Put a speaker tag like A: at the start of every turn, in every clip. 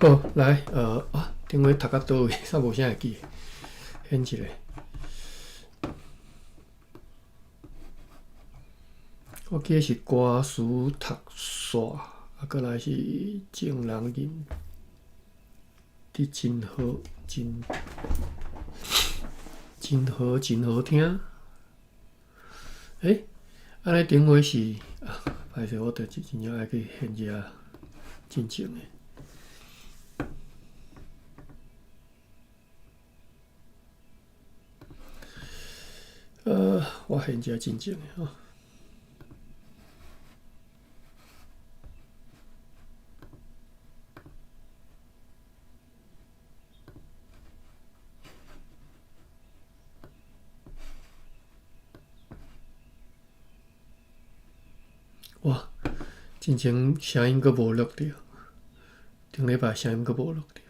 A: 好，来，顶回读到倒位，煞无啥会记，选一个。我记是歌词读煞，过来是情人吟，伫真好，真好听。安尼顶回是歹势，我着真正爱去选一下真正诶。我选一下真正诶吼。哇，真情声音阁无录着，顶礼拜声音阁无录着，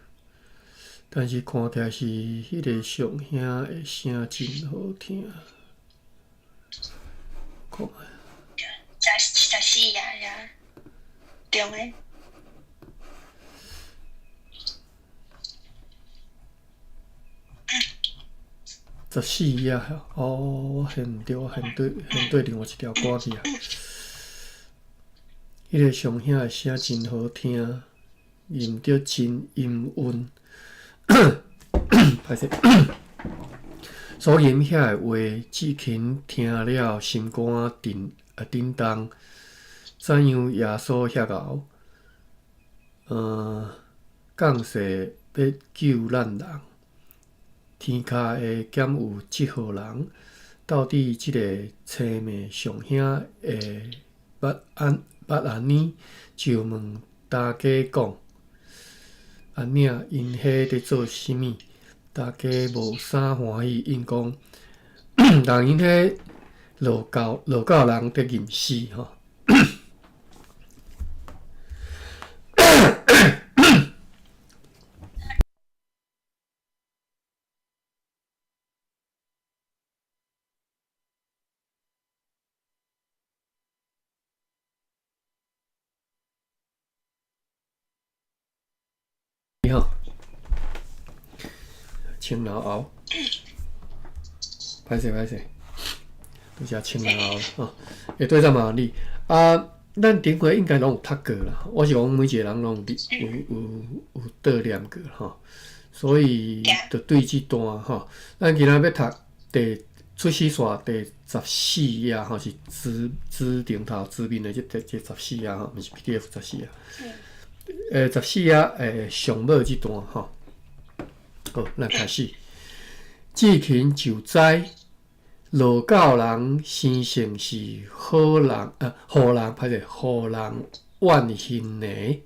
A: 但是看起来是迄个上兄诶声真好听。看卖。
B: 14呀，中诶。
A: 14啊，我选毋对，我选对另外一条歌去啊。迄个上兄诶声真好听，吟着真音韵，歹势。所吟遐诶话，志勤听了心肝震动。怎样耶稣遐敖？降世要救咱人，天骹会减有即号人。到底即个青面上兄会捌安呢？就问大家讲，安领因迄伫做啥物？大家无啥欢喜，因讲，人因迄落教人伫吟诗吼。青老熬，歹势，拄则青老熬吼，会对上嘛你咱顶回应该拢有读过啦。我是讲每一个人拢有叨念过吼，所以就对即段吼，咱今仔要读出世线第14页吼，是指顶头指面的即14页吼，毋是 PDF 14页。14页上尾即段吼。好，咱开始。志勤就知罗教人生性是好人，互人怨恨的。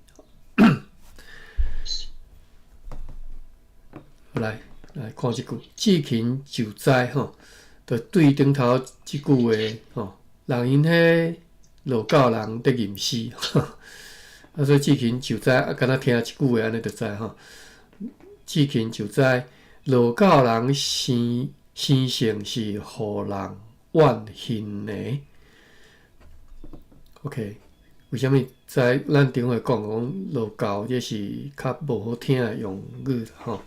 A: 来看即句，志勤就知吼，就对顶头即句话吼，人因迄罗教人伫吟诗，所以志勤就知，敢若听即句话安尼就知吼。志勤就知罗教人生性是互人怨恨的。OK， 为虾米在咱顶回讲罗教这是较无好听的用语吼？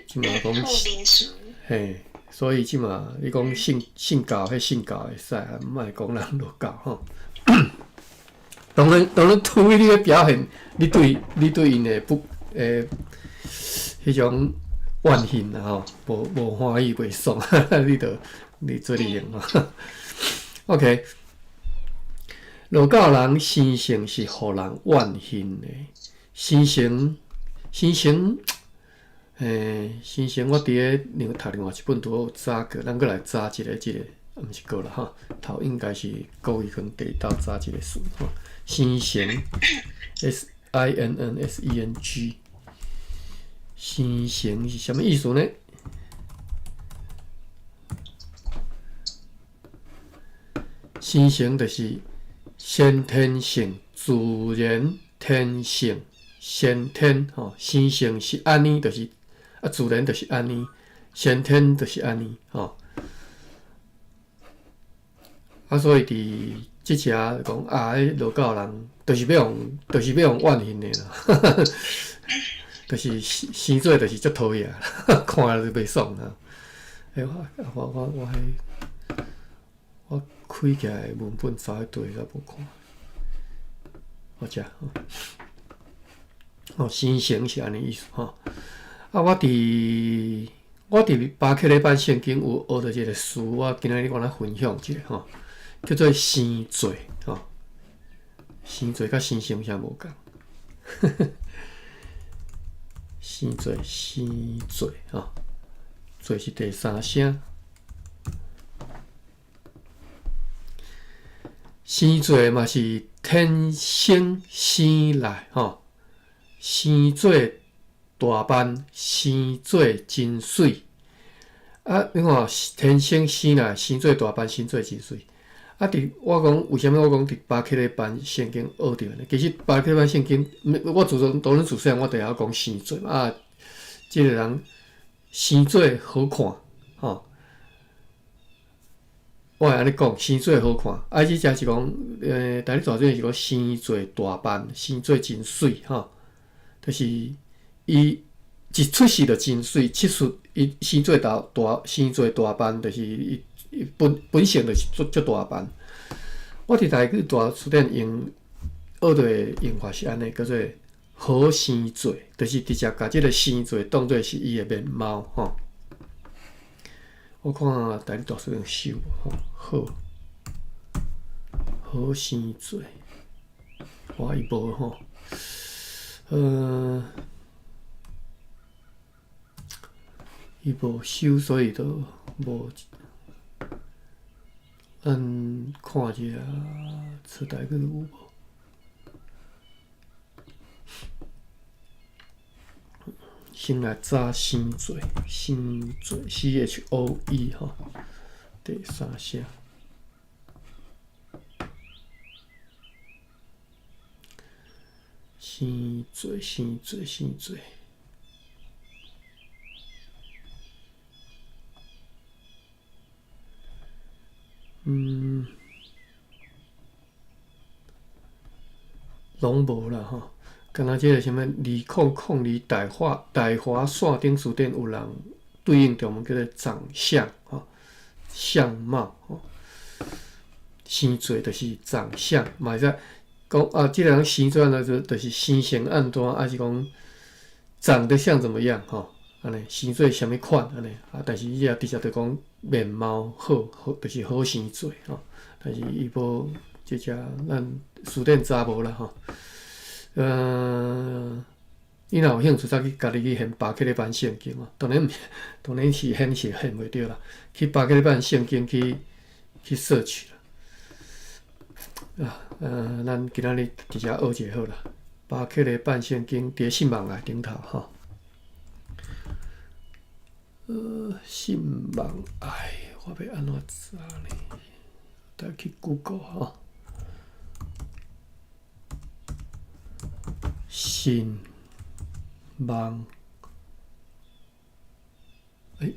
A: 即嘛讲嘿，所以即嘛你讲信教，迄信教会使，莫讲人罗教吼。当然，除非你咧表现，你对因的不迄种怨恨啊吼，无欢喜袂爽，你做你用啊。OK， 罗教人生性是互人怨恨的，生性，我伫咧读另外一本图有查过，咱过来查一个，毋是过啦吼，头应该是国语课第倒查一个词吼，生性 SINNSENG。生性是什么意思呢？生性就是先天性、自然天性、先天吼。生性是安尼，就是自然就是安尼，先天就是安尼吼。所以伫即只讲啊，迄罗教人就是要用怨恨的啦，就是生做就是足讨厌，看了就袂爽啦。我开起来文本找一堆都无看，好食新型是安尼意思吼。我伫巴克勒班圣经有学到一个词，我今仔日我来分享一下吼，叫做生罪吼。生罪甲生性有啥无共？生罪吼，罪是第三声。生罪嘛是天生生来吼，生做大班，生做真水。你看天生生来，生做大班，生做真水。我讲为什么我讲伫巴克勒班圣经学着呢？其实巴克勒班圣经，我当然自细我第一讲生做嘛即个人生做好看吼。我会安尼讲，生做好看。即只是讲，大日大主是讲生做大班，生做真水吼。就是伊一出世就真水，伊生做大班，就是伊本性就是足大班。我伫台语大词典用学到的用法是安尼，叫做好生做，就是直接甲即个生做当做是伊的面貌吼。我看台语大词典修吼，好生做，哇伊无吼，伊无修，所以都无。看一下词台语有无？先来查生做CHOE 吼，第三声。生做。拢无啦吼，敢若即个什么200大华线顶书店有人对应着我们叫做长相吼，相貌吼，生做就是长相，嘛会使讲即个人生做呢就是生性安怎，还是讲长得像怎么样吼？安尼生做啥物款安尼但是伊也直接就讲面貌好，就是好生做吼。但是伊无即只咱书店查无啦吼。你若有兴趣，再去家己去现巴克勒班圣经当然是现袂着啦。去巴克勒班圣经去摄取啦。咱今仔日直接学者好啦。巴克勒班圣经伫信网内顶头吼。信网我要安怎查呢？再去 Google 吼。信网，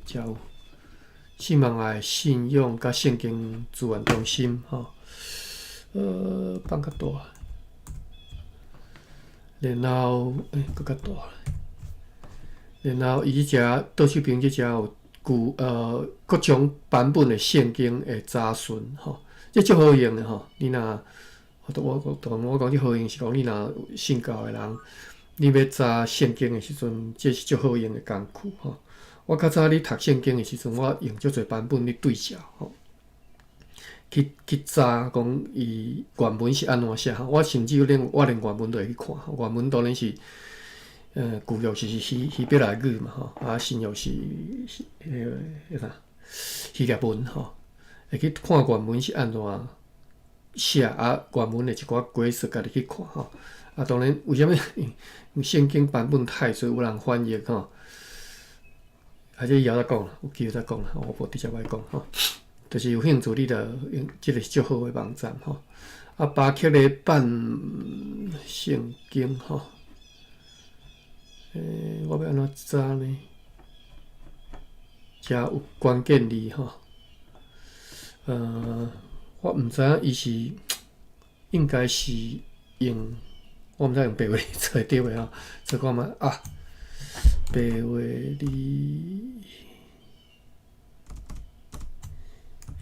A: 遮有信网内信用甲圣经资源中心吼。放较大，然后搁较大，然后伊即只倒手边即只有各种版本的圣经的查询吼，这足好用的吼。你若我讲这好用是讲你若信教的人，你要查圣经的时阵，这是足好用的工具吼。我较早咧读圣经的时阵，我用足侪版本咧对照吼，去查讲伊原文是安怎写吼。我甚至我连原文都会去看，原文当然是旧约是希伯来语嘛吼，新约是迄啥希腊文吼，会去看原文是安怎写原文的一寡解释，家己去看吼。当然，为什么圣经版本太多，有人翻译吼？这以后再讲啦，有机会再讲啦，我无直接来讲吼。就是有兴趣，你着用即个是足好的网站吼。巴克勒版圣经吼，我要安怎查呢？遮有关键字吼。我毋知影伊是应该是用，我毋知用白话字做会对袂吼？做看觅啊，白话字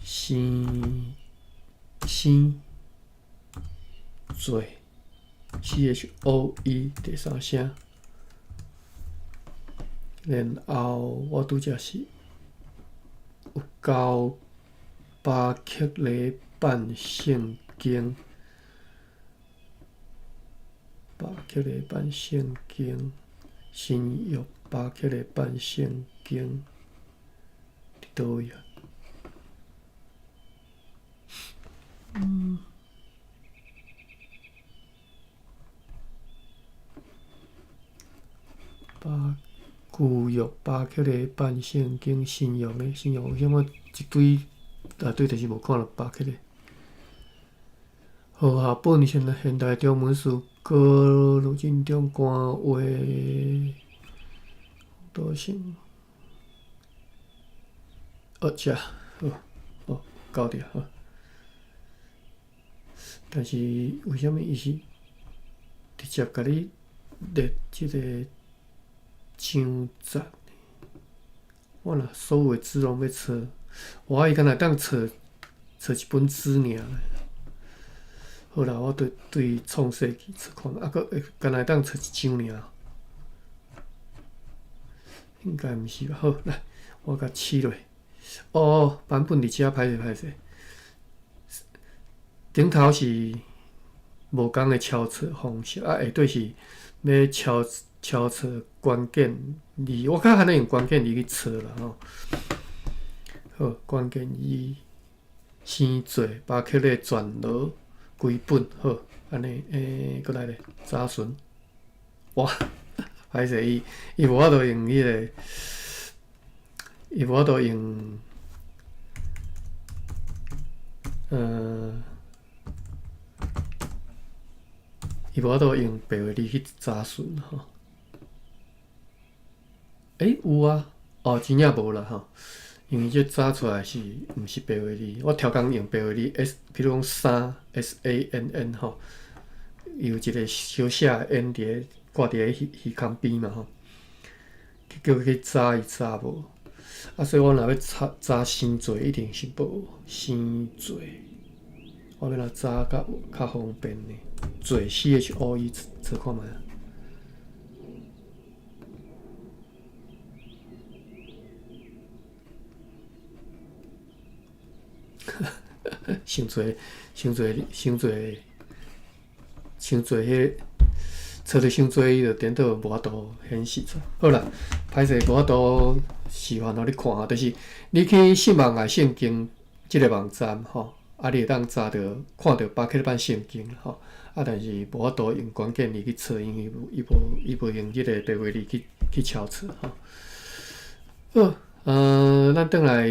A: 生做 CHOE 第三声，然后我拄则是有交巴克雷半圣经，巴克雷半圣经，新约巴克雷半圣经伫倒位啊？旧约巴克雷半圣经，新约有啥物一堆对，就是无看到巴克雷。好下本现代中文史高路真中官话多性。遮好，搞掉好。但是为什么伊是直接甲你列即个章节？我若所有的字拢要抄，我伊敢若当抄一本字尔。好啦，我对创世纪抄看，佫会敢若当抄一章尔，应该毋是吧？好，来，我甲试落。版本伫遮歹势。顶头是无共的敲册方式，下底是要敲册关键字，我较罕用关键字去抄啦吼。好，关键字生做巴克勒全罗规本好，安尼过来咧，查询。哇，歹势伊无法度用迄个，伊无法度用伊无法度用白话字去查询吼。有啊，真正无啦吼，因为这查出来是毋是白话字？我超工用白话字比如讲SANN 吼，有一个小写的 N 挂伫鱼空边嘛吼，叫去查伊查无，所以我若要查生做一定是无生做。我要来查较方便呢，做 CHOE 做看觅。伤侪，迄找着伤侪，伊就颠倒无法度显示出。好啦，歹势无法度示范互你看啊，就是你去信望爱圣经即个网站吼，你会当查着看着巴克版圣经吼，但是无法度用关键字去抄，因为伊无用即个白话字去敲册吼。好，咱转来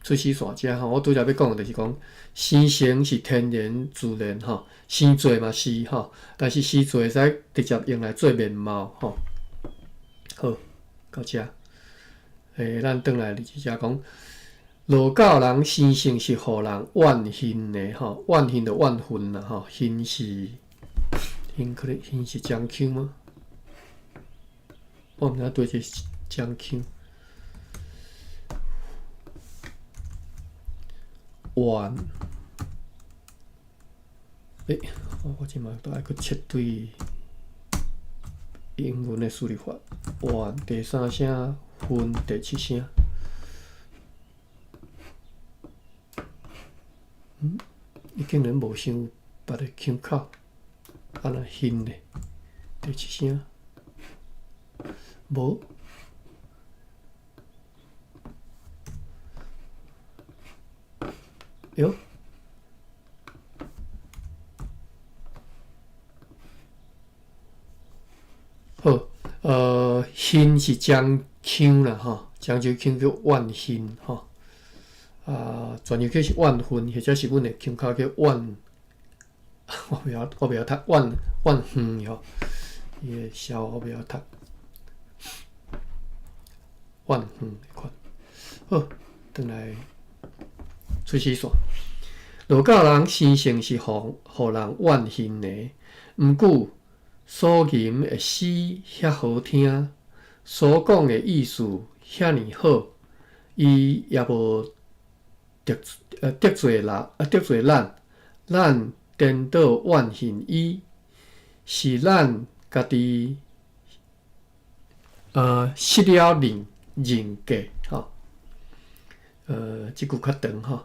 A: 出世线遮吼，我拄则要讲的就是讲，生成是天然自然吼，生做嘛是吼，但是生做会使直接用来做面貌吼。好，到遮，咱转来就是遮讲，罗教人生成是互人怨恨的吼，怨恨就怨恨啦吼，恨是江腔吗？我毋知对这是江腔。怨，我即马都爱去切对英文的输入法。怨第三声，恨第七声。伊竟然无想别个腔口，安那恨咧？第七声，无。哟，好，恨是江腔啦吼，漳州腔叫怨恨吼，全字叫是怨恨，或者是阮的腔口叫怨，我袂晓读怨恨吼，伊个消我袂晓读，怨恨款。好，转来。出世线，罗教人生性是互人怨恨的，毋过所吟的诗遐好听，所讲的意思遐尼好，伊也无得罪咱，咱颠倒怨恨伊，是咱家己失了人格吼。即句较长吼，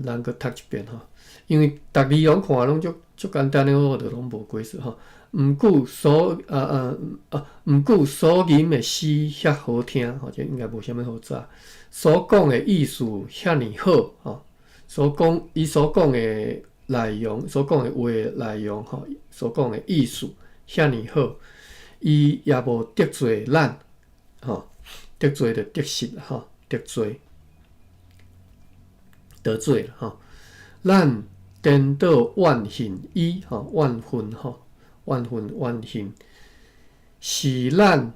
A: 咱搁读一遍吼。因为逐字拢看拢足简单的，我就拢无解释吼。毋过所吟的诗遐好听，吼，这应该无啥物好查。所讲的意思遐尼好，吼，伊所讲的内容，所讲的话内容，吼，所讲的意思遐尼好，伊也无得罪咱，吼，得罪就得失啦，吼，得罪啦，吼，咱颠倒怨恨伊，吼，怨恨，是咱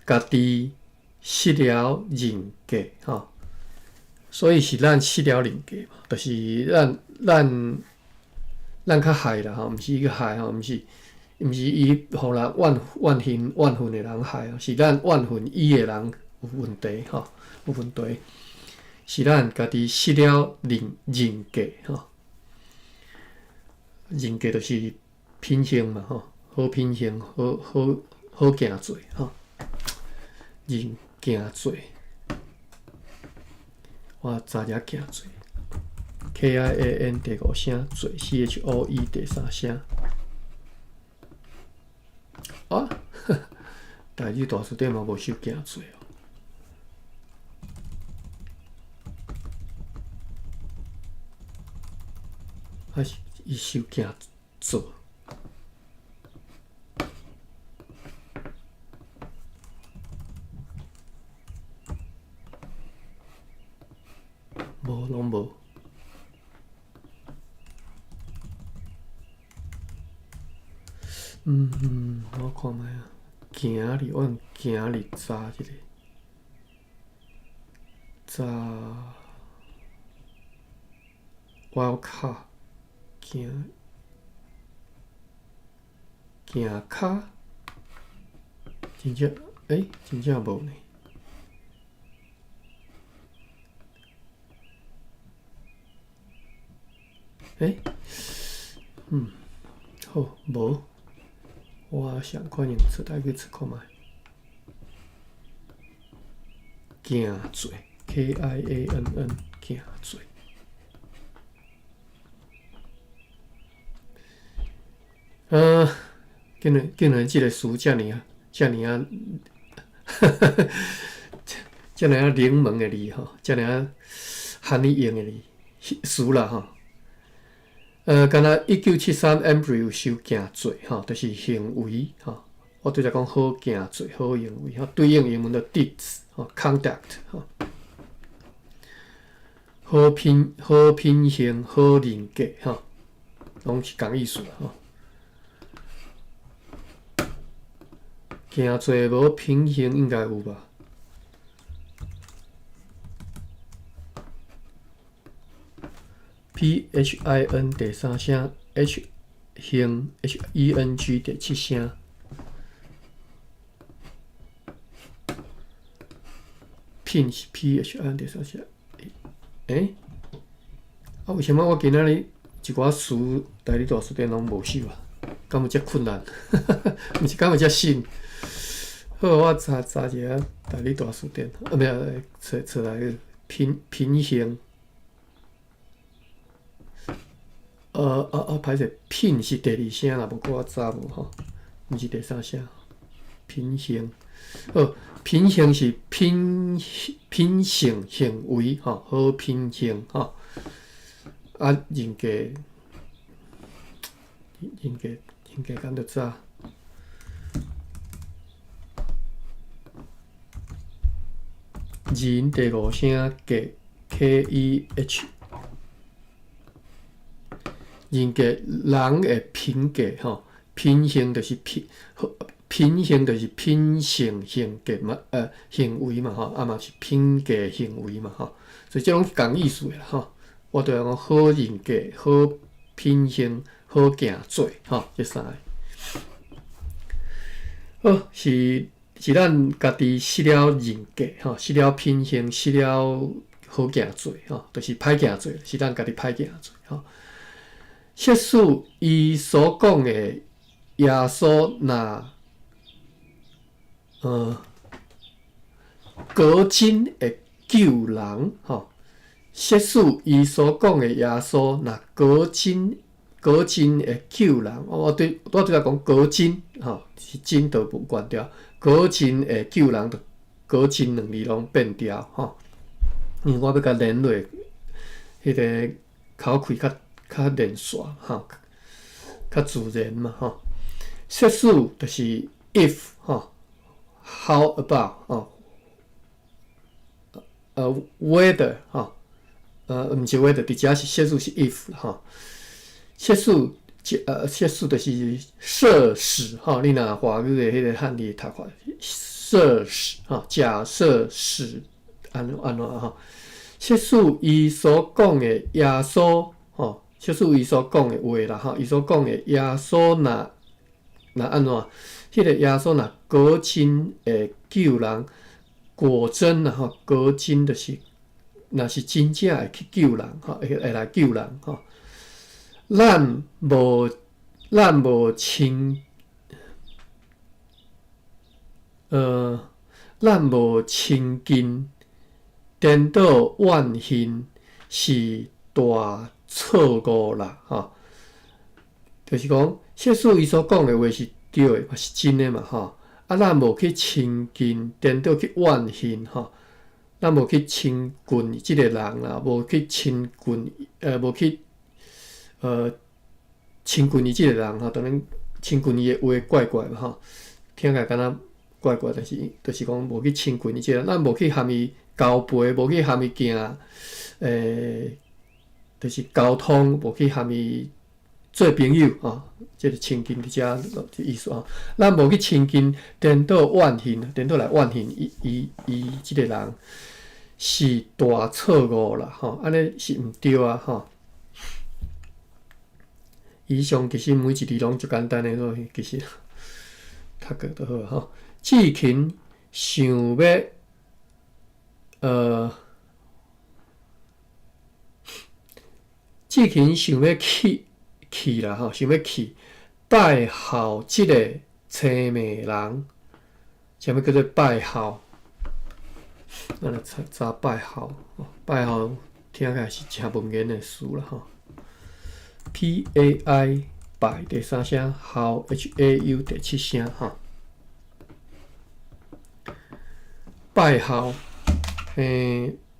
A: 家己失了人格，吼，所以是咱失了人格嘛，就是咱较害啦，吼，毋是伊个害吼，毋是伊互人怨恨的人害，是咱怨恨伊的人有问题，吼，有问题，是咱家己失了人格，吼。人格就是品行嘛，吼，好品行，好行做，吼，人行做，我查一下行做 ，KIAN 第5声做 CHOE 第3声，啊，台语大词典嘛无收行做哦，还是？伊收行做，无拢无。我看觅啊，行哩，我用行哩查一下，查 Wildcard。行骹，真正真正无呢。好，无，我想看用出台语出看觅。行做 ，KIANN 行做。竟然即个词遮尔冷门的字吼，遮尔罕你用的词啦吼。敢若1973 Embry 有收行做吼，就是行为吼。我对才讲好行做，好行为吼，对应英文的 deeds 吼 ，conduct 吼。好品行，好人格吼，拢是共意思啦吼。行做无品行应该有吧？PHIN 第3声 ，H 行 HENG 第7声。品是 PHIN 第3声。为什么我今仔日一寡词台语大词典拢无收啊？敢有遮困难？毋是敢有遮新？好，我查一下台语大词典，没有出来个品行。歹势，品是第2声啦，无过我查无吼，毋是第3声。品行，品行是品性行为吼，好品行吼。人格敢着查。人第5声格 KEH， 人格人的品格吼，品行就是品行就是品性性格嘛，行为嘛吼，嘛是品格行为嘛吼，所以这拢是共意思的啦吼。我就讲好人格、好品行、好行做，这三个。好，是咱家己失了人格，失了品行，失了好行做，就是歹行做，是咱家己歹行做，设使伊所讲的耶稣果真会救人，设使伊所讲的耶稣果真会救人，我对甲讲果真，是真都不关掉，果真会救人，就果真两字拢变掉，因为我要甲连落，迄个口开较连续，较自然嘛，设使就是 if，how about，whether，毋是 whether，伫遮是设使是 if，设使就是设使，你若华语的迄个汉字读法，设使，假设使安怎，设使伊所讲的耶稣，设使伊所讲的话啦，伊所讲的耶稣若安怎，迄个耶稣若果真会救人，果真啦，果真就是若是真正会去救人，会来救人，咱无亲，咱无亲近，颠倒怨恨是大错误啦，就是讲，设使伊所讲的话是对的，嘛是真的嘛，咱无去亲近，颠倒去怨恨，咱无去亲近即个人啦，无去亲近，无去亲近伊即个人，当然亲近伊的话怪怪嘛，听起来敢若怪怪，但是就是讲无去亲近伊即个人，咱无去含伊交陪，无去含伊行，就是交通，无去含伊做朋友，即个亲近伫遮意思，咱无去亲近，颠倒怨恨，颠倒来怨恨伊即个人是大错误啦，安尼是毋对啊，以上其实每一字拢足简单的，所以其实读过就好，志勤想要志勤想要去啦，想要去拜候即个青美人，啥物叫做拜候？咱来查拜候，拜候听起来是真文言的词啦，P-A-I 拜第三声，候 H-A-U 第七声，拜候，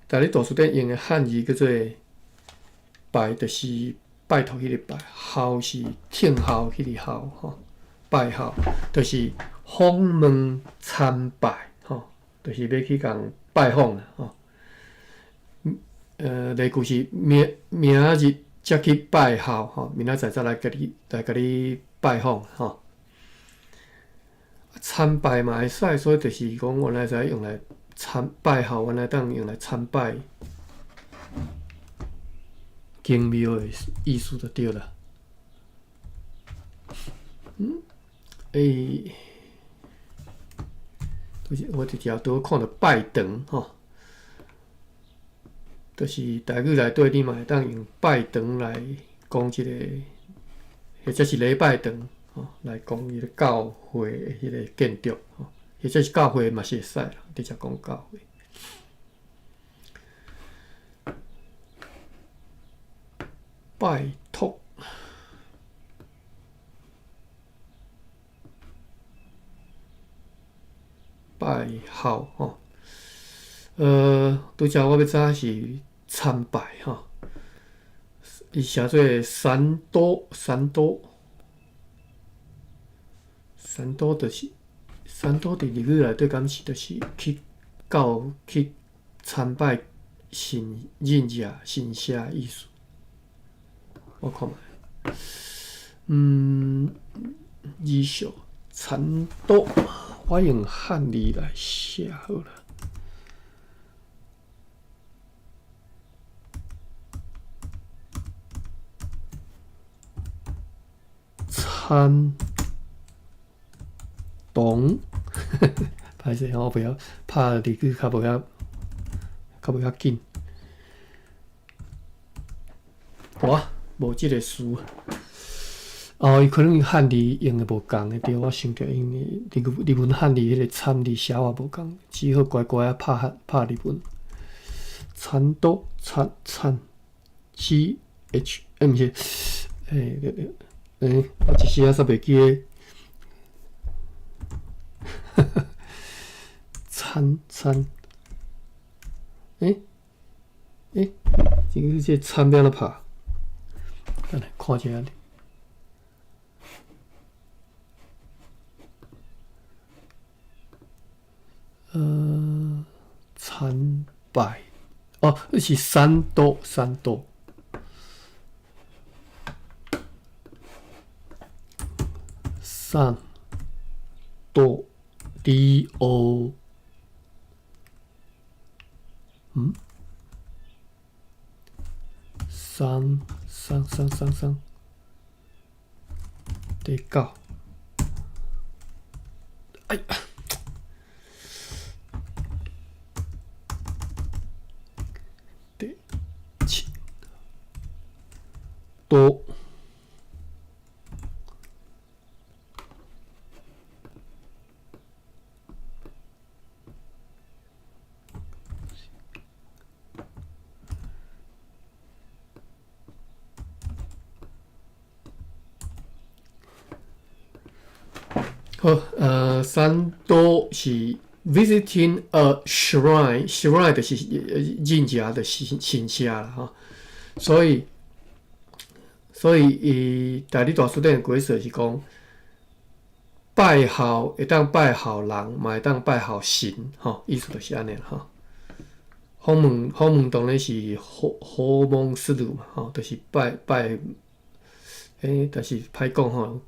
A: 大咧图书馆用的汉字叫做拜，就是拜托迄个拜，候是听候迄个候，拜候就是访问参拜，就是要去共拜访啦，例句是明日才去拜候，明仔载再来甲你拜访，参拜嘛会使，所以就是讲原来在用来拜候，原来当用来参拜经庙的意思就对了。我直条拄看到拜堂，就是台语内底你嘛会当用拜堂来讲即个，或者是礼拜堂，来讲迄个教会的迄个建筑，或者是教会嘛是会使啦，直接讲教会。拜托，拜候，拄则我要知是参拜，伊写做三多，就是三多伫日语内底敢是就是去参拜神者的意思。我看卖，以上参多，我用汉字来写好了。参同，歹势，我不要拍字句较无遐紧。哇，无即个词。哦，伊可能汉字用的无共的，对，我想着因为日文汉字迄个参字写法无共，只好乖乖拍日文。参多参 G H M 是，我一时煞袂记诶。参，这个参要安怎拍？等下看一下。参拜，哦，那是三多，上多 D O， 三第九，哎呀！多好，三多是 visiting a shrine 就是人家的神社啦哈，所以大理大书店的规则是讲，拜好会当拜好人，嘛会当拜好神，吼，意思就是安尼哈。访问当然是好蒙斯路嘛，吼，就是拜，但是歹讲吼，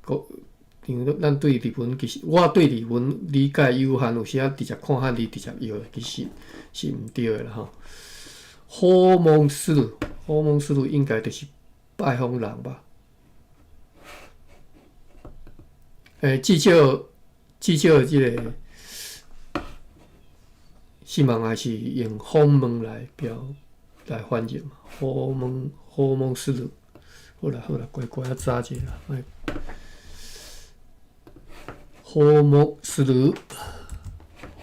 A: 因为咱对日文其实我对日文理解有限，有时啊直接看汉字直接译，其实是毋对的啦吼。好蒙斯路应该就是拜访人吧？至少即个希望还是用访问来翻译嘛。好蒙斯路，好啦，乖查者啦。好蒙斯路，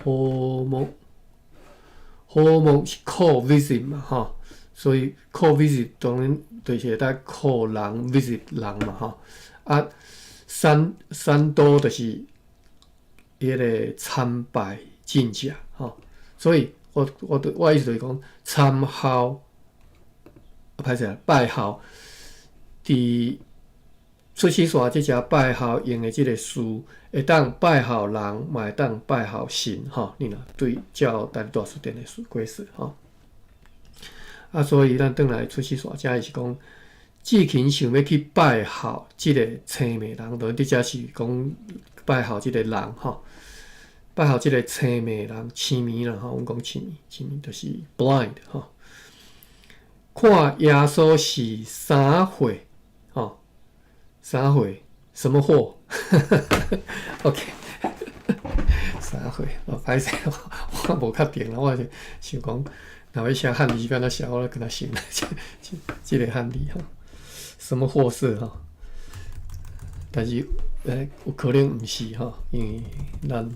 A: 好蒙是 call visit 嘛哈，所以 call visit 当然就是会当 call 人 visit 人嘛哈。啊，三多就是迄个参拜神社哈，所以我意思就是讲参考，歹势拜号，伫出世煞即只拜号用的即个词，会当拜好人，嘛会当拜好神哈。你若对照大理大书店的规则哈。啊，所以咱转来出世煞遮是讲，志勤想要去拜好即个青美人，就伫遮是讲拜好即个人哈。拜好即个青美人，青迷啦哈，阮讲青迷就是 blind 哈。看耶稣是3岁。3岁什么货？OK， 3岁，歹势，我无确定啦，我就想讲，若要写汉字，要安怎写，我跟他写这个汉字哈，什么货色哈？但是有可能毋是哈，因为咱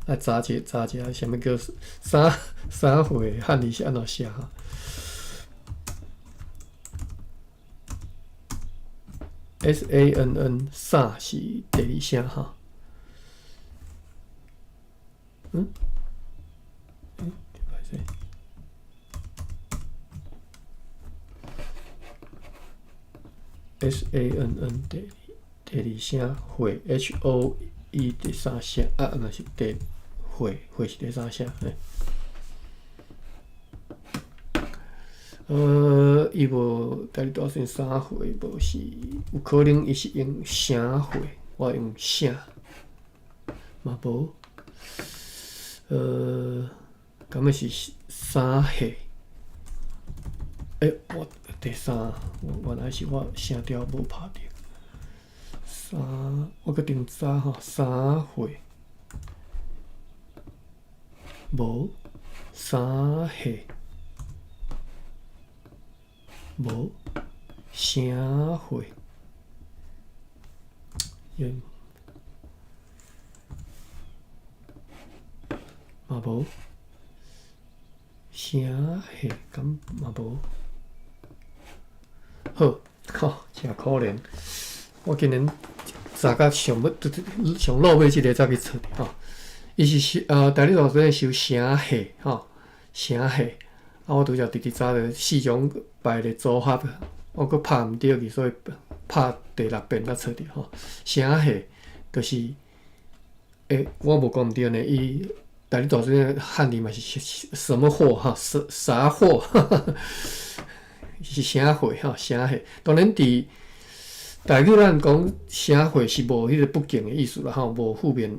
A: 来查一下，什么叫3岁汉字是安怎写哈？SANN 啥是第二声哈？SANN 第二声会 HOE 第三声啊，那是会是第三声伊无大理大算3岁，无是有可能伊是用声岁，我用声嘛无。敢若是3岁？我第三，原来是我声调无拍着。我搁定早吼，3岁，无3岁，无啥岁，嘛无啥岁，敢嘛无。好，真可怜。我今年早甲上落尾即个才去找的吼。伊是大理大学收啥岁啥岁，我拄则直早就4种排列组合，我搁拍毋对去，所以拍第6遍才找着吼。啥岁就是我无讲毋对呢，伊大理大学汉字嘛是什么货啥货？是啥岁啥岁？当然伫台语咱讲啥岁是无迄个不敬的意思啦无负面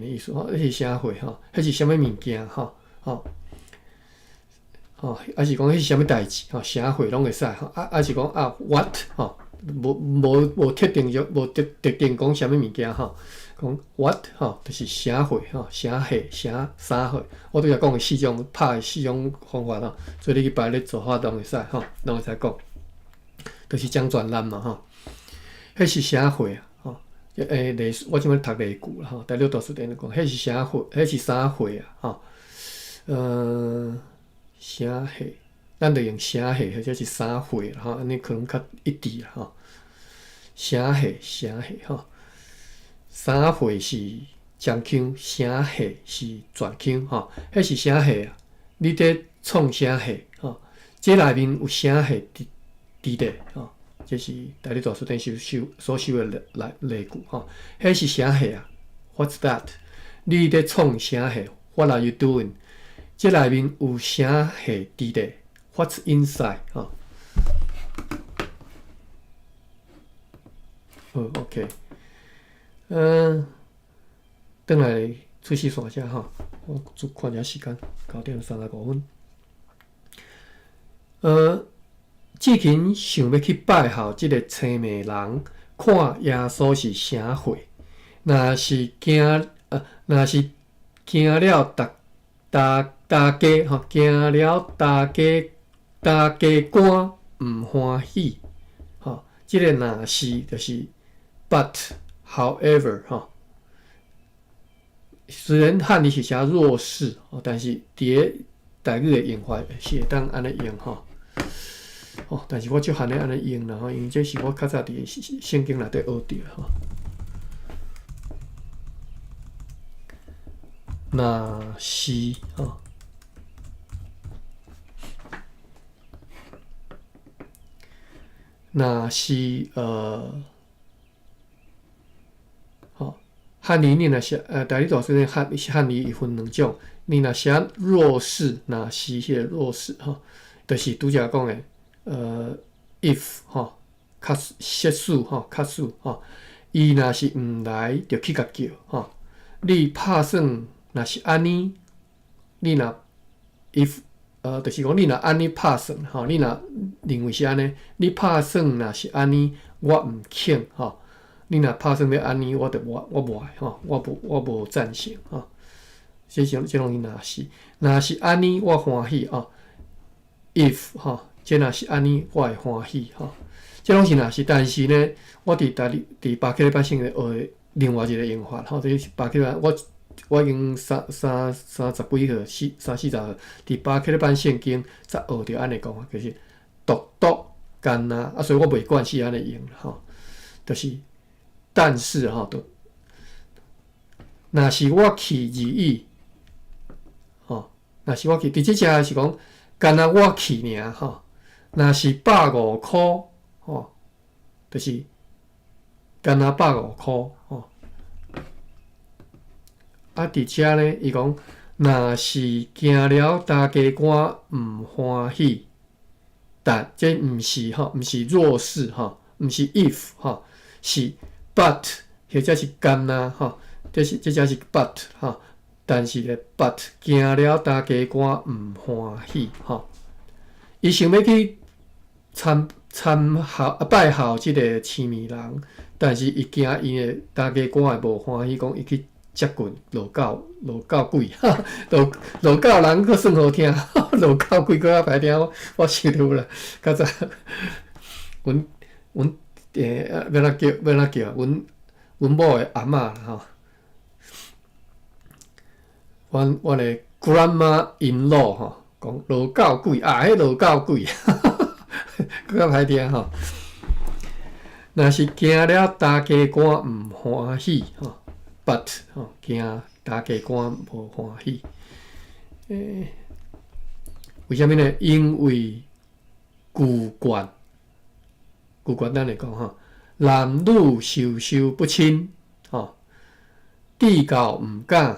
A: 的意思迄是啥岁迄是啥物物件还是讲迄是啥物代志啥岁拢会使还是讲what无特定讲啥物物件讲 what 就是啥岁啥岁啥岁。我拄则讲的4种拍的4种方法所以你去排列做法拢会使拢会使讲，就是讲专栏嘛迄是啥岁我即摆读例句啦大陆大书店讲，迄是啥岁？迄是啥岁啥岁？咱就用啥岁或者是啥岁啦安尼可能较一致啦啥岁啥岁啥岁是将腔，啥岁是全腔迄是啥岁你伫创啥岁这内面有啥岁伫咧这是大理大书店所收的例句迄是啥岁？What's that？ 你伫创啥岁 ？What are you doing？ 这内面有啥岁伫咧 ？What's inside？ OK。转来出去线遮我看一下时间，9:35分。志勤想要去拜候即个青美人，看耶稣是啥岁？若是惊了大家惊了大家官毋欢喜即个若是就是 but however 虽然汉字是写若是但是伫台语的用法是会当安尼用但是我就罕咧安尼用啦因为这是我较早伫圣经内底学着若是若是汉字你若写大理大书店汉字伊分2种，你若写若是，若是迄个若是就是拄则讲的if 卡设数卡数伊若是毋来，就去甲叫你拍算若是安尼，你若 if 就是讲你若安尼拍算你若认为是安尼，你拍算若是安尼，我毋肯你若拍算要安尼，我无爱我无赞成这种若是安尼，我欢喜if 这若是安尼，我会欢喜这拢是若是，但是呢，我伫巴克利班圣经学的另外一个用法这是巴克利班我已经30几号30-40号伫巴克利班圣经才学着安尼讲法，就是独干所以我袂惯是安尼用就是但是若是我去而已若是我去，伫即只是讲干我去尔若是150箍就是干150箍伫遮呢，伊讲若是惊了大家官毋欢喜，但这毋是毋是若是毋是 if 是 but 或者是干这只是 but 但是咧 but 惊了大家官毋欢喜伊想要去拜候即个青美人，但是伊惊伊的大家官会无欢喜，讲伊去接近路狗贵，路狗人佫算好听，路狗贵佫较歹听，我想着啦，较早，阮要哪叫？阮某的阿嬷啦吼，阮的 grandma in law 吼，讲路狗贵啊，迄路狗贵，佫较歹听吼。若是惊了大家官毋欢喜吼 ，but 吼惊大家官无欢喜。为虾米呢？因为旧惯咱来讲吼，男女授不亲吼，地教毋敢，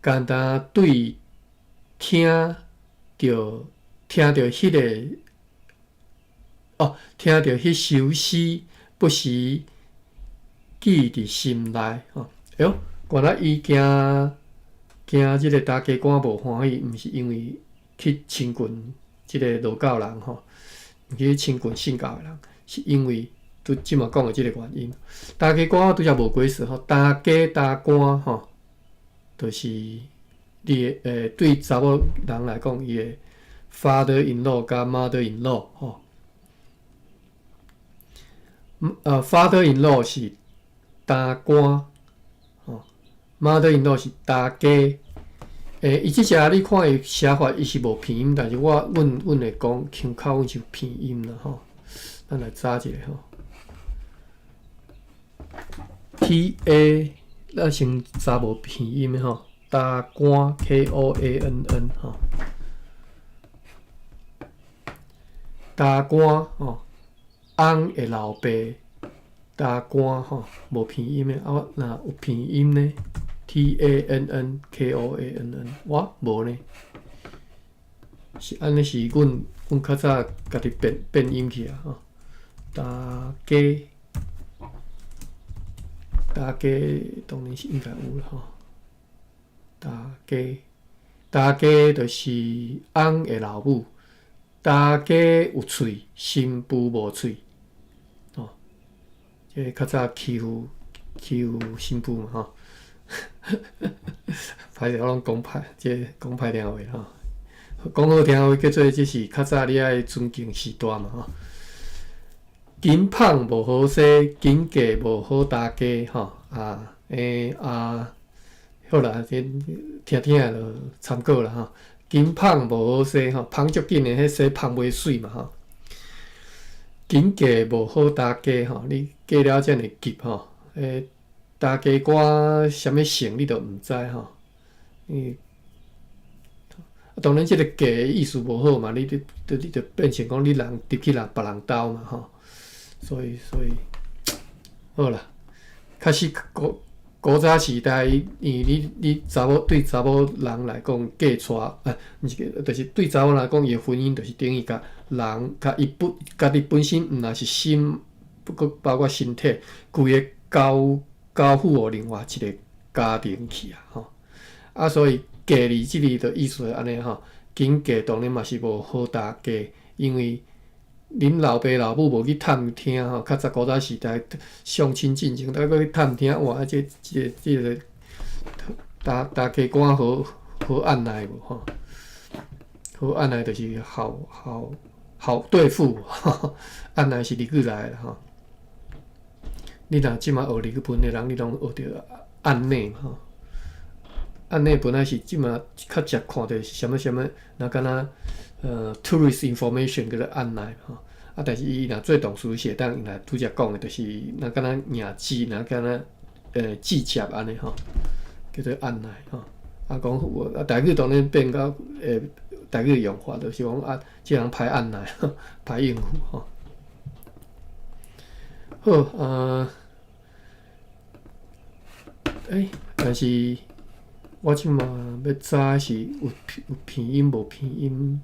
A: 简单对听着迄个听着迄首诗。不时记伫心内吼，哎呦，原来伊惊即个大家官无欢喜，毋是因为去亲近即个路教人吼，去亲近信教的人，是因为拄即马讲的即个原因。大家官拄则无解释吼，大官吼，就是你对查某人来讲，伊的 father in law 加 mother in law 吼。father in law 是大官，吼 ，mother in law 是大家。伊即只你看伊写法，伊是无拼音，但是阮会讲腔口，阮是有拼音啦吼。咱来查一下吼 ，ta 咱先查无拼音的吼，大官 KOANN 吼，大官吼。翁的老爸，大官吼无拼音的，啊，若有拼音呢 ？TANNKOANN， 我无呢，是安尼是阮较早家己变音去啊吼。大家当然是应该有啦吼。大家就是翁的老母，大家有喙，新妇无喙。即较早欺负新妇嘛吼，歹势我拢讲歹，即讲歹听话吼。讲好听话叫做即是较早你爱尊敬时代嘛吼。金芳无好势，金价无好大家吼好啦，听就参考啦吼。金芳无好势吼，芳足紧的，迄势芳袂水嘛吼。金价无好大家吼，你嫁了遮尔急吼，大家歌啥物姓你都毋知吼。当然，即个价的意思无好嘛，你就变成讲你人入去别人兜嘛吼。所以好啦，开始古早时代，你查某对查某人来讲嫁娶毋是，就是对查某人来讲，伊的婚姻就是等于甲人甲家己本身毋若是心，不过包括身体，规个交付互另外一个家庭去啊吼。啊，所以嫁哩即字的意思安尼吼，金嫁当然嘛是无好大家，因为恁老爸老母无去探听吼，较早古早时代相亲进前，大家去探听，哇，即个大家官好按捺无吼，好按捺就是好对付，按捺是日语来的吼。你若即马学日语文的人，你拢学着按捺嘛吼。按捺本来是即马较常看到是啥物，若敢若tourist information 叫做按捺吼。啊，但是伊若做动词是会当用来拄则讲的，就是若敢若赢字，若敢若记夹安尼吼，叫做按捺吼。啊，讲台语当然变到台语用法，就是讲啊，即人歹按捺，歹应付吼。好但是我即马要查是有拼音无拼音，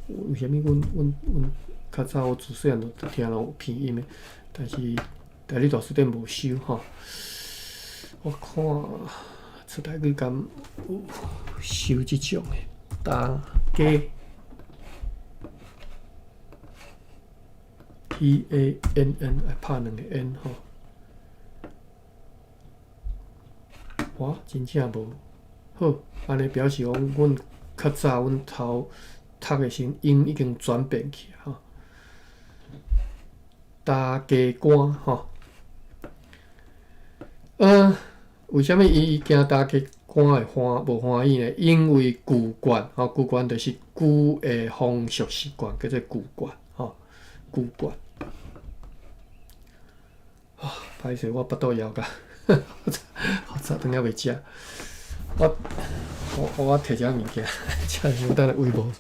A: 为虾米阮较早我自细汉就听人有拼音的，但是台语大词典无收吼。我看出台语敢有收即种的，大家 TANN 爱拍两个 N 吼，哇，真正无好，安尼表示讲，阮较早阮头读的声音已经转变去吼。大家官吼，为什么伊惊大家官会无欢喜呢？因为旧惯吼，旧惯就是旧的风俗习惯，叫做旧惯吼，旧惯。歹势，我腹肚枵甲，我早顿还袂食。我摕只物件，食先等下胃无。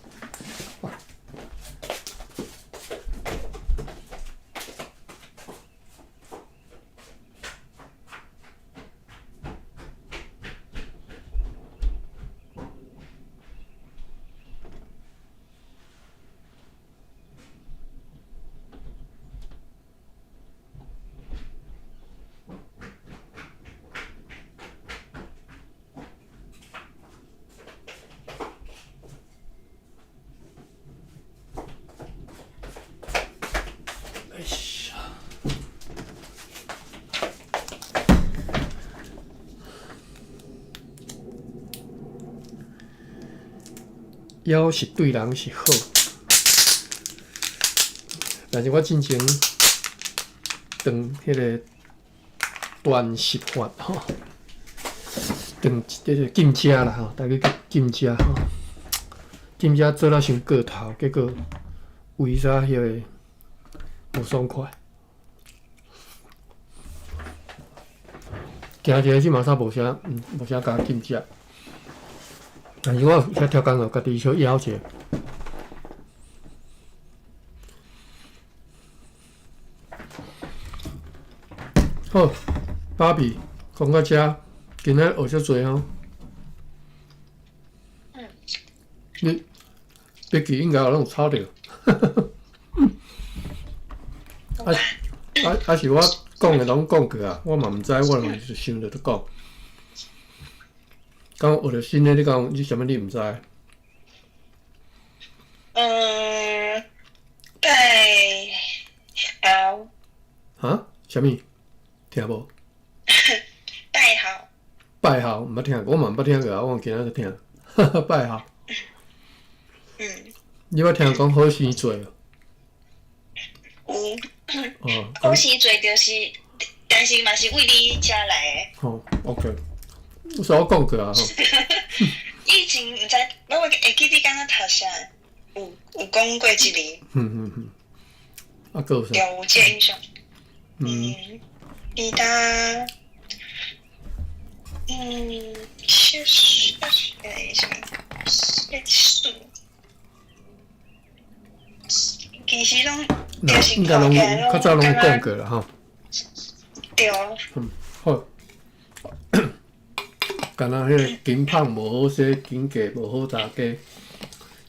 A: 枵是对人是好，但是我进前当迄个断食法吼，当这个禁食啦吼，大家叫禁食吼，禁食做了伤过头，结果胃啥迄个无爽快。行一个即马煞无啥加禁食。但是我遐跳工哦，家己小枵者。好，芭比讲到遮，今仔学遮济吼。你笔记应该有拢有抄着。是我讲的拢讲过啊，我嘛毋知，我就是想着在讲。刚学着新的，你讲你啥物你毋知？
B: 拜好。
A: 哈？啥物？听无？
B: 拜好。
A: 拜好，毋捌听过，我嘛毋捌听过啊，我今仔才听。拜好。你捌听讲好生做哦？
B: 有。好生做就是，但是嘛是为你遮来的。
A: 哦 ，OK。所以我讲过啊吼。
B: 以前毋知，我会记你敢若头啥，有讲过一字。
A: 啊，有啥？
B: 有这印象。你的，什么？数。其实拢就是
A: 应该拢较早拢讲过啦吼。
B: 对。
A: 好。敢若迄个金芳无好势，金价无好查价，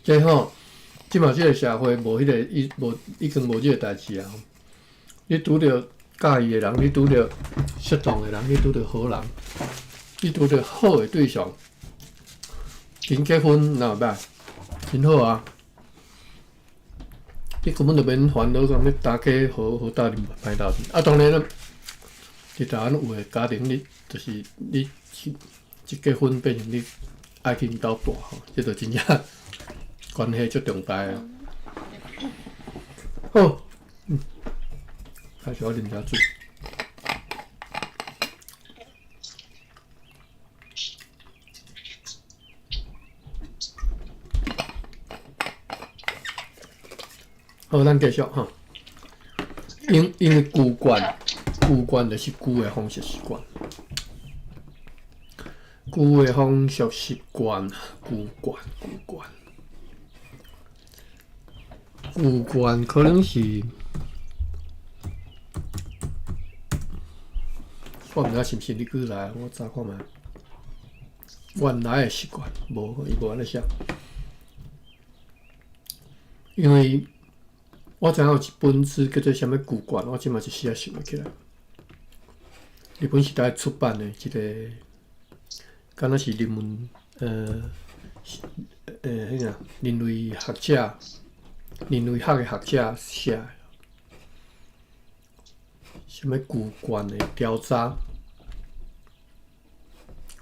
A: 即吼，即嘛即个社会无迄个已经无即个代志啊。你拄着介意的人，你拄着适当的人，你拄着好人，你拄着好的对象，紧结婚哪有歹？真好啊！你根本就免烦恼讲要大家好斗阵歹斗阵。啊，当然啦，伫台湾有的家庭，你就是你。一结婚变成你爱去因兜住吼，这就真正关系足重大啊！好，开始我啉下水。好，咱继续哈。因为旧惯就是旧的方式习惯。旧的风俗习惯，旧惯可能是我毋知是毋是你过来，我查看觅。原来的习惯，无伊无安尼写，因为我知影有一本书叫做啥物旧惯，我即嘛一时也想袂起来。日本时代出版的一个。敢若是迄个人类学的学者写的，什物旧惯的调查，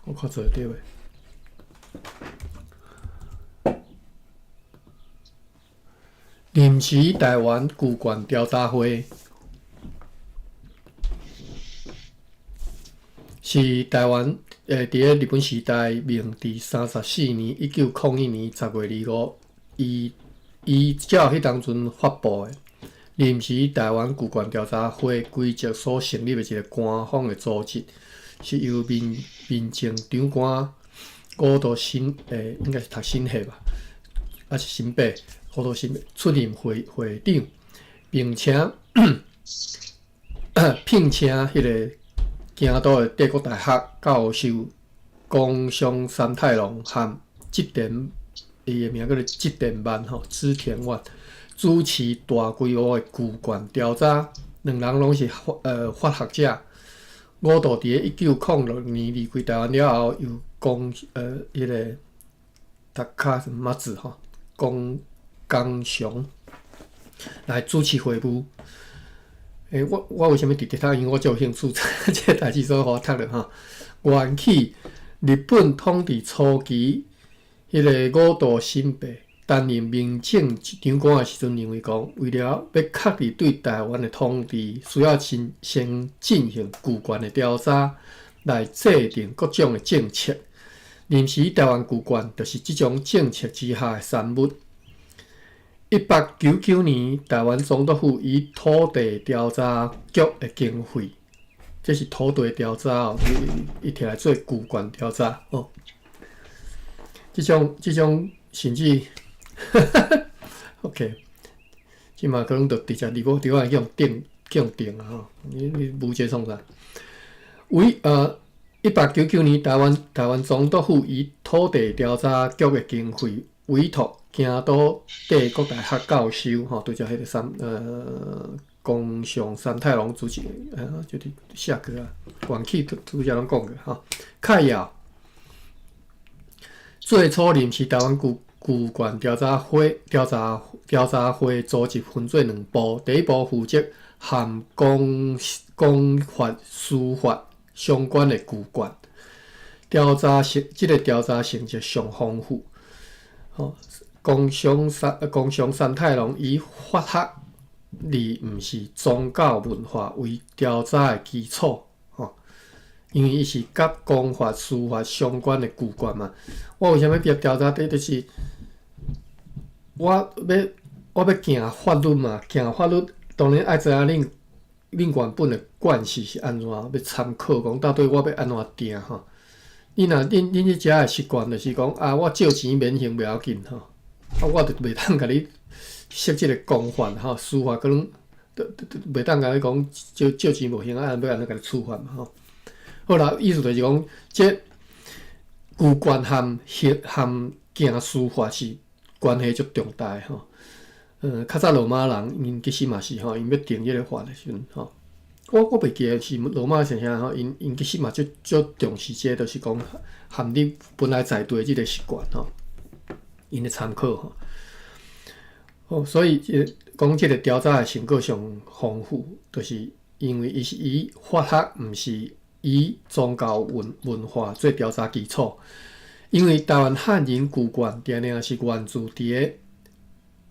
A: 我看做对袂？临时台湾古馆调查会是台湾伫咧日本时代明治34年1901年10月25依照迄当阵发布的临时台湾古馆调查会规则所成立的一个官方的组织，是由民政长官高度新应该是读新系吧，还是新北高度新北出任会长，并且聘请迄个京都的帝国大学教授宫乡三太郎和织田，伊的名叫做织田万织田万主持大规模的古馆调查，两人拢是法学者。五度伫咧1906年离开台湾了后，由迄个达卡什么子宫乡来主持会务。我为什么直直读？因为我就有兴趣，这个代志所以互我读了源起日本统治初期，迄个五度新北担任民政长官的时阵，认为讲，为了要确立对台湾的统治，需要先进行古馆的调查，来制定各种的政策。临时台湾古馆就是这种政策之下的产物。1899年，台湾总督府以土地调查局的经费，这是土地调查伊摕来做古馆调查这种甚至，OK， 即嘛可能就直接伫我用定啊你无接创啥？1899年，台湾总督府以土地调查局的经费委托京都帝国大学教授对着迄个宫上三太郎主持就是写过啊，元起拄则拢讲过开窑最初临时台湾古馆调查会组织分做两部，第一部负责含公法、司法相关的古馆调查，这个调查成绩上丰富。宫上三太郎以法学而毋是宗教文化为调查的基础因为伊是甲公法、司法相关的古馆嘛。我为什么要调查？就是我要行法律嘛，行法律当然爱知影恁原本的惯势是安怎，要参考讲到底我要安怎定恁迄遮的习惯就是讲我借钱免还袂要紧我就袂当甲你设即个公法司法可能袂当甲你讲借钱无还要安怎甲你处罚嘛好啦，意思就是讲，这古馆和行司法是关系足重大较早罗马人因其实嘛是因要定这个法的时阵我袂记得是罗马先生因其实嘛足重视这个，就是讲含你本来在地的这个习惯因的参考所以讲这个调查的成果上丰富，就是因为伊是以法学，毋是以宗教文化做调查基础。因为台湾汉人古馆定定是源自伫个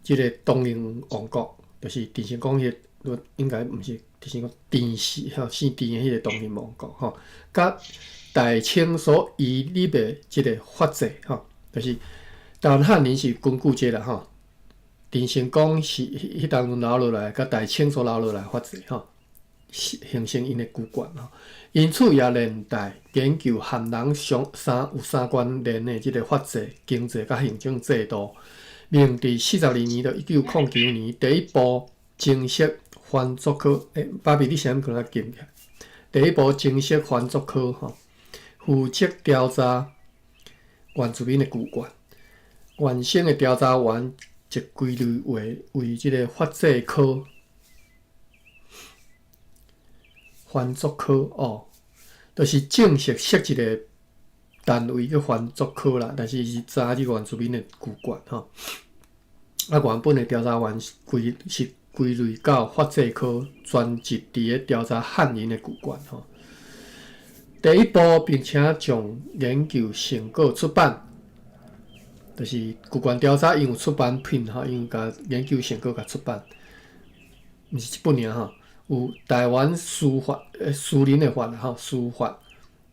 A: 即个东宁王国，就是电信讲迄个应该毋是电信讲电视姓电的迄个东宁王国甲大清所遗立的即个法制就是台湾汉人是根据这啦电信讲是迄当阵留落来，甲大清所留落来法制形成因的古馆因此也连带研究汉人有三关联的即个法制、经济甲行政制度。明治42年到1909年，第一部正式番族科芭比，你先可能较紧起。第一部正式番族科负责调查原住民的古馆，原先的调查员则归类为即个法制科。番族科就是正式设一个单位叫番族科啦，但是是查即原住民的古馆原本的调查员是归类到法制科，专职伫咧调查汉人的古馆第一步，并且将研究成果出版，就是古关调查因有出版品哈，因甲研究成果甲出版，毋是一本尔哈，有台湾司法私人的法哈，司法、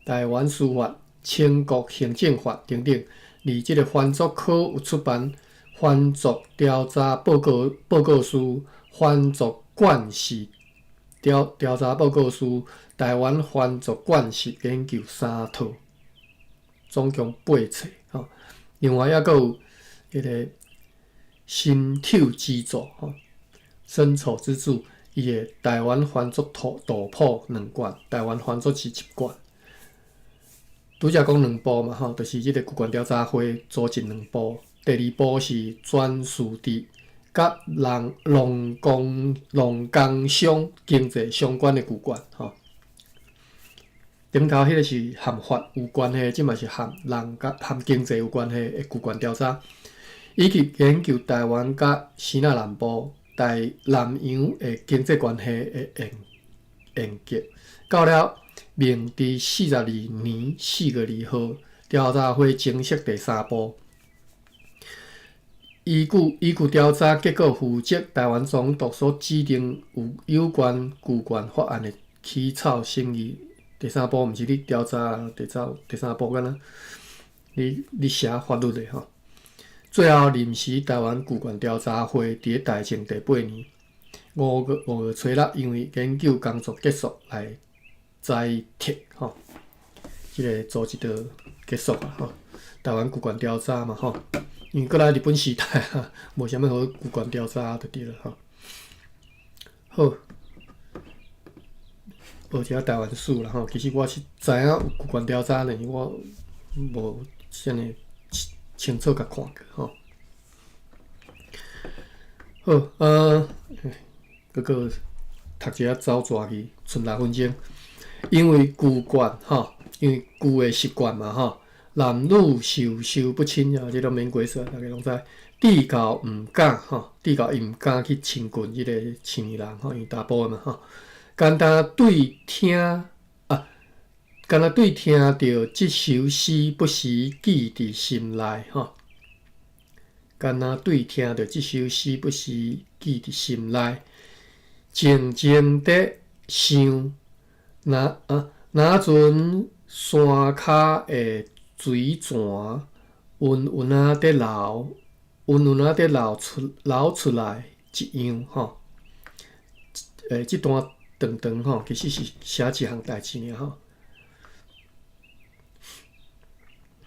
A: 台湾司法、全国行政法等等。而即个犯罪科有出版犯罪调查报告书、犯罪惯势调查报告书、台湾犯罪惯势研究3套，总共8册吼。另外还佫有迄个辛丑之作吼，辛丑之助伊的台湾犯罪图谱2卷，台湾犯罪是1卷。拄则讲2部嘛吼，就是即个古关调查会组成2部，第2部是专事地甲农工商经济相关的古关吼。顶头迄个是含法有关系，即嘛是含经济有关系的古关调查，以及研究台湾甲西南南部、南洋的经济关系的研究，到了明治42年4月2号，调查会正式第3部。依据调查结果，负责台湾总督所指定有关旧关法案的起草审议。第3部毋是你调查第3部敢若你写法律的吼。最后临时台湾旧关调查会伫大正第8年5月初6，因为研究工作结束来giải脱吼，即个组织就结束啊吼。台湾旧关调查嘛吼，因为过来日本时代啊，无啥物好旧关调查就对了吼。好，学一下台湾史啦吼。其实我是知影有旧关调查呢，我无啥物清楚甲看过吼。好，个读一下走蛇去，剩6分钟。因为旧惯吼，因为旧的习惯嘛吼，男女授不亲啊，这都免解释，大家拢知。地教毋敢吼，地教伊毋敢去亲近即个青年人吼，因为查甫的嘛吼，简单对听着即首诗不时记伫心内吼，干那对听着即首诗不时记伫心内，静静地想。那阵山骹的水泉温温啊在流出来一样吼。即段长吼，其实是写一项代志尔吼，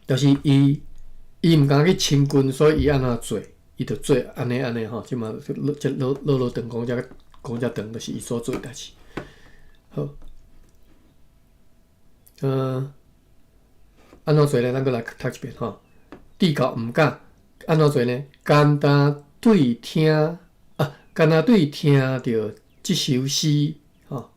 A: 就是伊毋敢去亲近，所以伊安怎做，伊就做安尼吼。即嘛即落长讲遮长，就是伊所做的代志。好。安怎做呢？咱搁来读一遍吼。地教毋敢安怎做呢？简单对听着即首诗吼，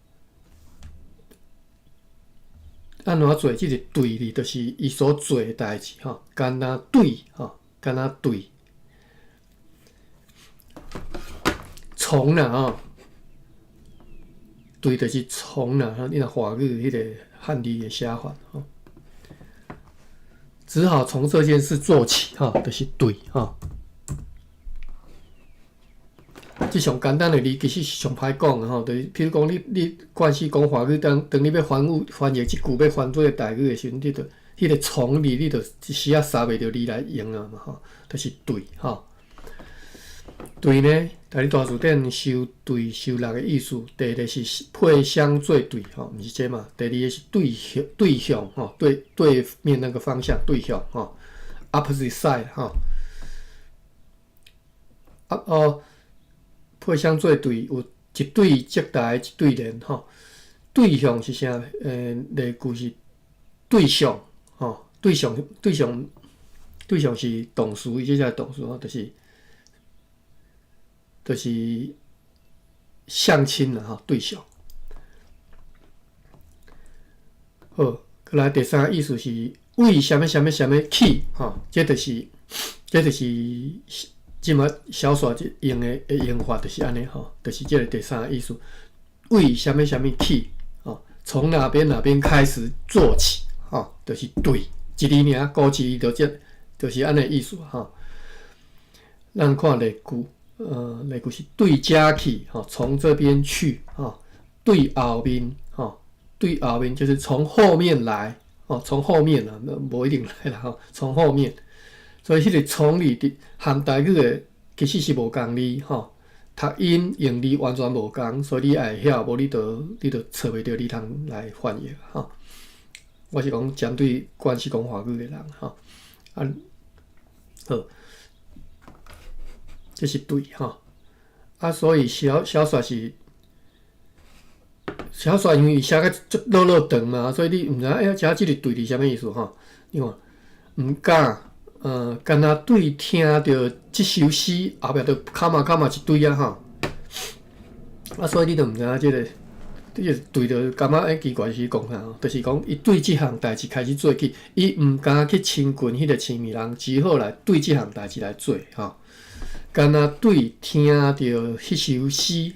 A: 安怎做？即个对哩，就是伊所做的代志吼。简单对吼，简单对，从啦吼，对就是从啦。你若华语迄个汉字的写法吼，只好从这件事做起吼，就是对吼。即上简单的字其实是上歹讲的吼，就是譬如讲你惯势讲华语，当你要翻译即句要翻做台语的时阵，你着迄个从字，你着一时啊杀袂着字来用啊嘛吼，就是对吼。对呢，台语大字典收对收6个意思。第一个是配相做对吼，毋是这嘛。第二个是对向吼，对面那个方向对向吼 ，opposite side 吼。配相做对有一对接待一对连吼。对象是啥？例句是对象吼，对象是动词，伊即个动词吼，就是相亲啦吼，对象。好，再来第3个意思是为什么起吼，这就是即马小说用的用法就是安尼吼，就是这个第3个意思，为什么起吼，从哪边开始做起，就是对，一字尔，古字就是安尼意思咱看例句，例句是对家去，从这边去，对后面，对后面就是从后面来，从后面啦，无一定来啦，从后面。所以迄个从里的和台语的其实是无共理，读音用字完全无共，所以你爱晓，无你就找袂到你通来翻译我是讲针对关系讲华语的人好，这是对所以小说是小说，因为写个足落长嘛，所以你毋知写即个对是啥物意思你看，毋敢。敢若对听到即首诗后壁就卡嘛一堆所以你就毋知影即个对着感觉奇怪是讲啥就是讲伊对即项代志开始做起，伊毋敢去亲近迄个青面人，只好来对即项代志来做敢若对听到迄首诗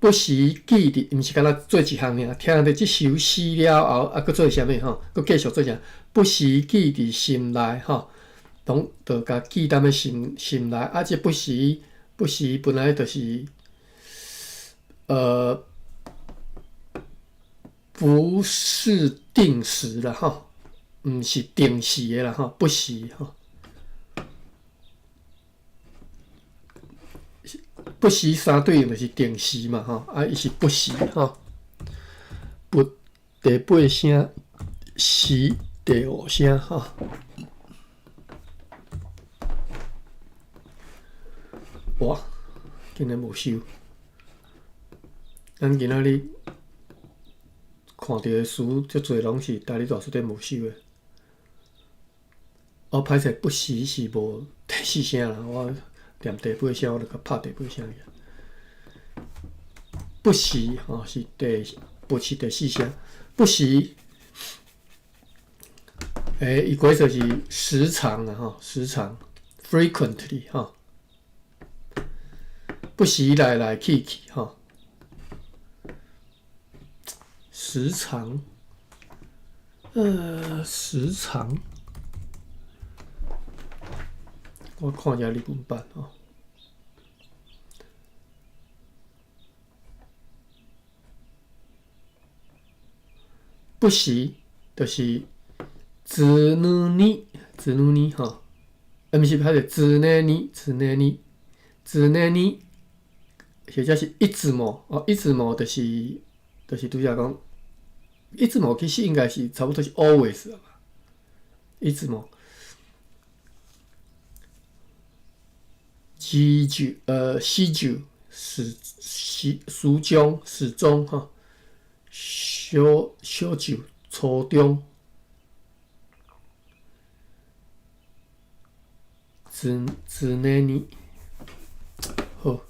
A: 不时记伫，毋是敢若做一项尔，听到即首诗了后，佫做啥物佫继续做啥？不时记伫心内拢就甲记踮咧心内，即不时本来就是不是定时啦毋是定时的啦不时不时相对应就是定时嘛伊是不时不第八声，时第五声哇，今日无收。咱今仔日看到的书，足侪拢是台语大词典无收的。歹势，不时是无第四声啦，我念第八声，我就甲拍第八声去。不时是第四声，不时，伊规则是时常啦时常 frequently 不时来去时常，时常，我看一下日文版不时就是子女毋是拍者子女，或者是一字母一字母就是拄则讲，一字母其实应该是差不多是 always 了吧？一字母，始終始終小就初中，子女好。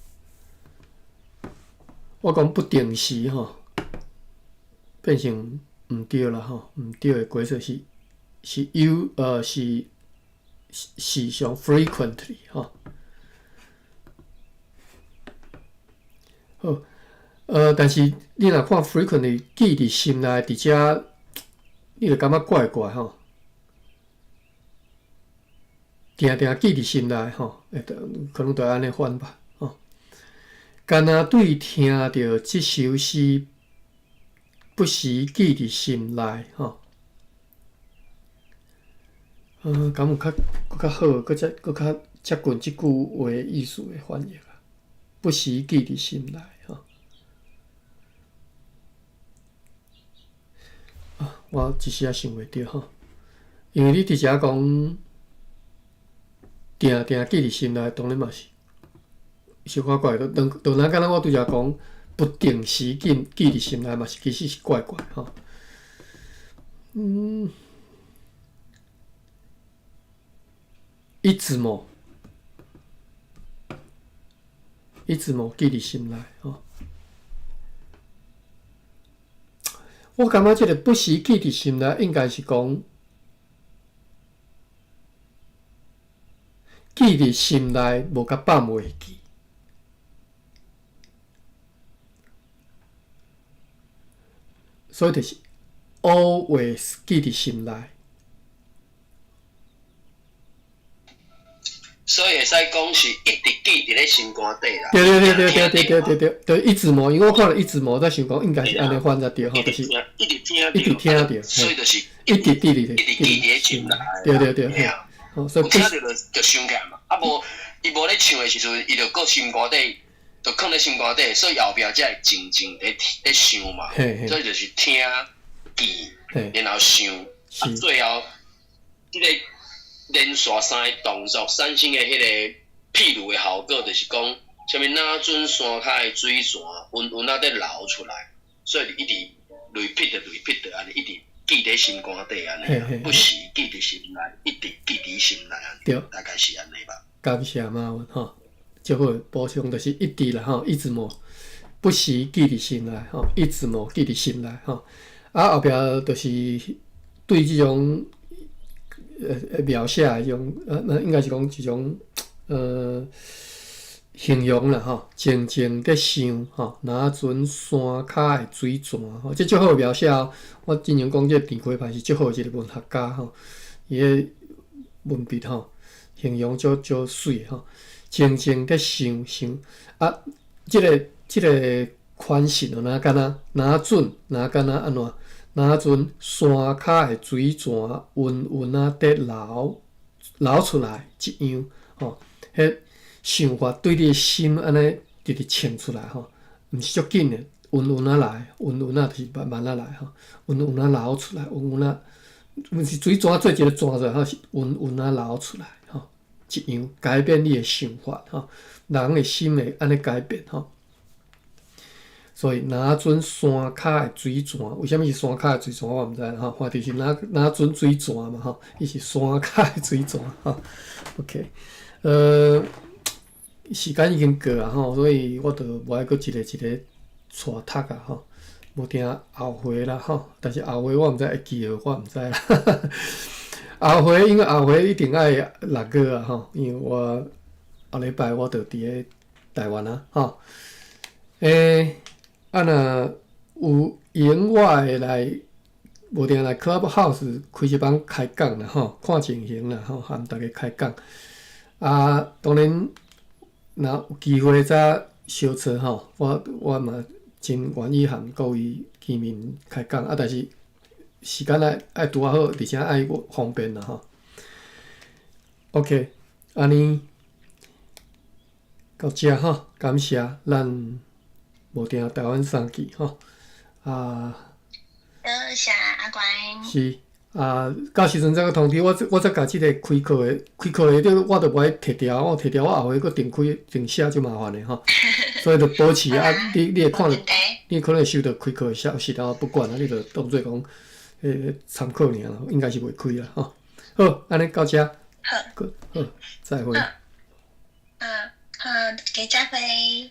A: 我讲不定时变成毋对啦毋对的规则是是时常 frequently 好，但是你若看 frequently 记伫心内，伫遮你就感觉怪怪定记伫心内可能就安尼翻吧敢若对听到即首诗，不时记伫心内敢有较好，搁较接近即句话的意思的翻译不时记伫心内我一时想袂到因为你伫遮讲定记伫心内，当然嘛是。小可怪，就咱敢若我拄则讲，不定时记伫心内嘛是，其实是怪怪一字母记伫心内我感觉即个不时记伫心内，应该是讲记伫心内，无甲放袂记。所以就是 always 记伫心内。
C: 所以会使讲是一直记伫咧心肝底啦。
A: 对，就一直摸，因为我看了一直摸，在想讲应该是安尼翻才对吼，就是
C: 一直
A: 听着，
C: 所以就是
A: 一直记
C: 伫咧心内。
A: 对，吼，所以
C: 有听着就想起来嘛，啊无伊无咧唱的时阵，伊就搁心肝底，就放咧心肝底，所以后壁才会静静咧想嘛。所以就是听记，然后想，啊最后即个连续三个动作产生的迄个譬如的效果，就是讲，啥物哪阵山骹的水泉，温温啊在流出来，所以一直repeat 安尼，一直记伫心肝底安尼，不时记伫心内，一直记伫心内安尼，大概是安尼吧。
A: 感谢马文吼，最后补充就是一直啦吼，一直摸，不时记伫心内吼，一直摸记伫心内吼，啊后壁就是对即种描写迄种应该是讲一种形容啦吼，静静在想吼，哪阵山骹的水泉吼，这足好描写哦。我之前讲这陈开派是足好一个文学家吼，伊个文笔吼。形容足水吼，静静在想啊，即个款式哦，哪敢安怎？哪阵山骹的水泉温温啊在流出来一样吼，迄想法对你的心安尼直直冲出来吼，毋是足紧的，温温啊来，温温啊就是慢慢啊来吼，温温啊流出来，温温啊，毋是水泉做一个泉出来，是温温啊流出来。一样改变你的想法吼，人的心会安尼改变吼。所以哪阵山骹的水泉，为什么是山骹的水泉？我毋知啦吼。话题是哪阵水泉嘛吼，伊是山骹的水泉吼。OK， 时间已经过啊吼，所以我就无爱搁一个带读啊吼，无定后回啦吼。但是后回我毋知会记号，我毋知啦。后回因为后回一定爱六个啊吼，因为我后礼拜我就伫咧台湾啊吼。若有闲我会来，无定来 Clubhouse 开一帮开讲啦吼，看情形啦吼，含大家开讲。啊，当然，若有机会再相撮吼，我嘛真愿意含各位见面开讲啊，但是。时间爱拄好，而且爱方便啦吼。OK， 安尼到这吼，感谢咱无定台湾三季吼啊。
B: 谢阿关。
A: 是啊，到时阵再通知我再甲即个开课的，我就无爱摕掉，我摕掉我后尾佫定写就麻烦的吼。所以就保持啊，你会看到，你可能会收到开课的消息啊，不管啊，你就当做讲。参考尔，应该是袂开啦吼。好，安尼到这。好，再会。
B: 好，再会。